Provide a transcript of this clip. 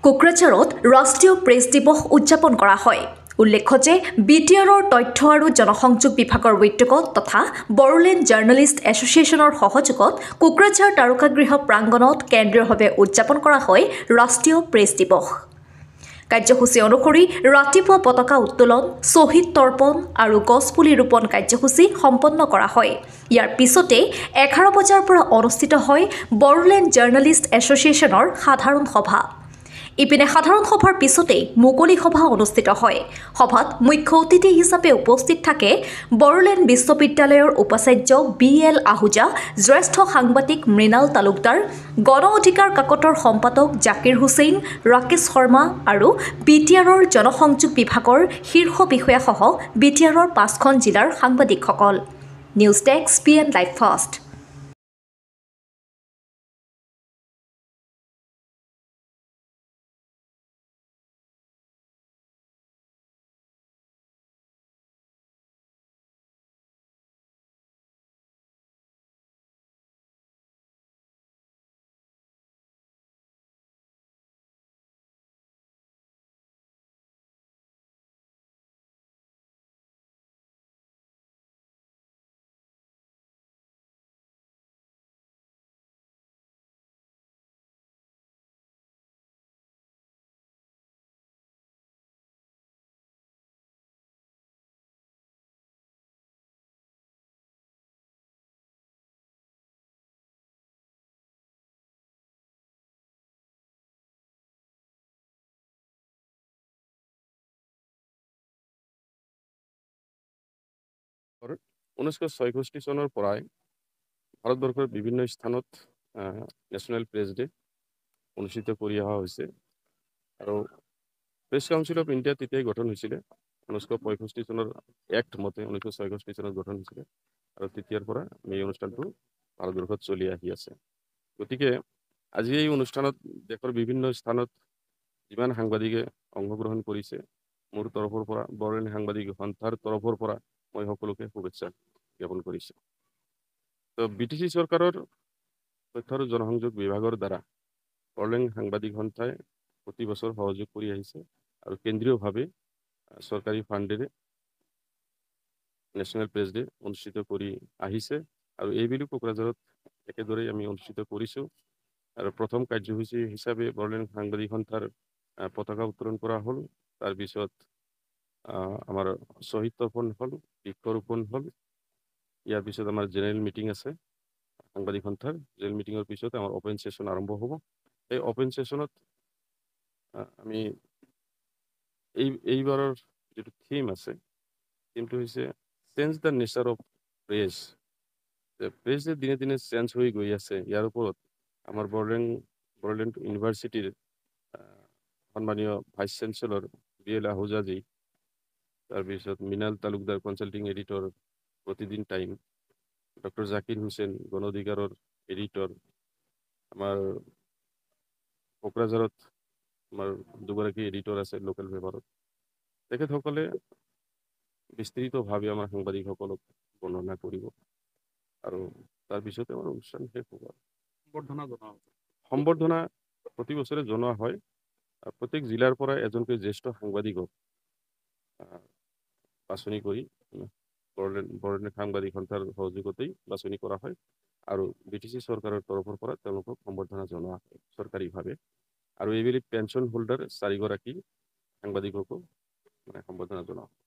কোকৰাঝাৰত ৰাষ্ট্ৰীয় প্ৰেছ দিৱস উদযাপন কৰা হয়। উল্লেখ্য যে BTRৰ তথ্য আৰু জনসংযোগ বিভাগৰ উদ্যোগত তথা বড়োলেণ্ড জাৰ্নেলিষ্ট এছ'চিয়েশ্যনৰ সহযোগত কোকৰাঝাৰ তাৰকাগৃহ প্ৰাংগণত কেন্দ্ৰীয়ভাৱে উদযাপন কৰা হয় ৰাষ্ট্ৰীয় প্ৰেছ দিৱস। কাৰ্যসূচী অনুসৰি ৰাতিপুৱা পতাকা উত্তোলন, শ্বহীদ তৰ্পণ আৰু গছপুলি ৰোপণ কাৰ্যসূচী সম্পন্ন কৰা হয়। ইয়াৰ পিছতে 11 বজাৰ পৰা অনুষ্ঠিত হয় বড়োলেণ্ড জাৰ্নেলিষ্ট এছ'চিয়েশ্যনৰ সাধাৰণ সভা। ইপিনে সাধাৰণ সভাৰ পিছতেই মুকলি সভা অনুষ্ঠিত হয়। সভাত মুখ্য অতিথি হিচাপে উপস্থিত থাকে বড়োলেণ্ড বিশ্ববিদ্যালয়ৰ উপাচাৰ্য BL আহুজা, জ্যেষ্ঠ সাংবাদিক মৃণাল তালুকদাৰ, গণ অধিকাৰ কাকতৰ সম্পাদক জাকিৰ হুছেইন, ৰাকেশ শৰ্মা আৰু BTRৰ জনসংযোগ বিভাগৰ শীৰ্ষ বিষয়াসহ BTRৰ 5খন জিলাৰ সাংবাদিকসকল। News desk PN live first. और 1966 চনৰ পৰাই ভাৰতবৰ্ষৰ বিভিন্ন স্থানত নেশ্যনেল প্ৰেছ ডে অনুষ্ঠিত কৰি অহা হৈছে আৰু প্ৰেছ কাউন্সিল অফ ইণ্ডিয়া তেতিয়াই গঠন হৈছিলে। 1965 চনৰ এক্ট মতে 1966 চনত গঠন হৈছিলে আৰু তেতিয়াৰ পৰা এই অনুষ্ঠানটো ভাৰতবৰ্ষত চলি আহি আছে। গতিকে আজি এই অনুষ্ঠানত দেশৰ বিভিন্ন স্থানত যিমান সাংবাদিকে অংশগ্ৰহণ কৰিছে, মোৰ তৰফৰ পৰা বড়োলেণ্ড সাংবাদিক সন্থাৰ তৰফৰ পৰা মই সকলোকে শুভেচ্ছা জ্ঞাপন কৰিছোঁ। তো BTC চৰকাৰৰ তথ্য আৰু জনসংযোগ বিভাগৰ দ্বাৰা বড়োলেণ্ড সাংবাদিক সন্থাই প্ৰতি বছৰ সহযোগ কৰি আহিছে আৰু কেন্দ্ৰীয়ভাৱে চৰকাৰী ফাণ্ডেৰে নেশ্যনেল প্ৰেছ ডে অনুষ্ঠিত কৰি আহিছে আৰু এইবুলি কোকৰাঝাৰত একেদৰেই আমি অনুষ্ঠিত কৰিছোঁ। আৰু প্ৰথম কাৰ্যসূচী হিচাপে বড়োলেণ্ড সাংবাদিক সন্থাৰ পতাকা উত্তোলন কৰা হ'ল। তাৰপিছত আমাৰ শ্বহীদ তৰ্পণ হ'ল, বৃক্ষৰোপণ হ'ল। ইয়াৰ পিছত আমাৰ জেনেৰেল মিটিং আছে সাংবাদিক সন্থাৰ। জেনেৰেল মিটিঙৰ পিছত আমাৰ অপেন ছেশ্যন আৰম্ভ হ'ব। এই অপেন ছেশ্যনত আমি এইবাৰৰ যিটো থিম আছে, থিমটো হৈছে change the nature of press. Press যে দিনে দিনে চেঞ্জ হৈ গৈ আছে, ইয়াৰ ওপৰত আমাৰ বড়োলেণ্ড ইউনিভাৰ্চিটিৰ সন্মানীয় ভাইচ চেঞ্চেলৰ BL আহুজাজী, তাৰপিছত মৃণাল তালুকদাৰ কনচাল্টিং এডিটৰ প্ৰতিদিন টাইম, ডক্টৰ জাকিৰ হুছেইন গণ অধিকাৰৰ এডিটৰ, আমাৰ কোকৰাঝাৰত আমাৰ দুগৰাকী এডিটৰ আছে লোকেল পেপাৰত। তেখেতসকলে বিস্তৃতভাৱে আমাৰ সাংবাদিকসকলক বৰ্ণনা কৰিব আৰু তাৰপিছতে আমাৰ অনুষ্ঠান শেষ হ'ব। সম্বৰ্ধনা প্ৰতি বছৰে জনোৱা হয়। প্ৰত্যেক জিলাৰ পৰা এজনকৈ জ্যেষ্ঠ সাংবাদিকক বাছনি কৰি বড়োলেণ্ড সাংবাদিক সন্থাৰ সহযোগতেই বাছনি কৰা হয় আৰু BTC চৰকাৰৰ তৰফৰ পৰা তেওঁলোকক সম্বৰ্ধনা জনোৱা হয় চৰকাৰীভাৱে। আৰু এইবেলি পেঞ্চন হোল্ডাৰ 4গৰাকী সাংবাদিককো সম্বৰ্ধনা জনোৱা হয়।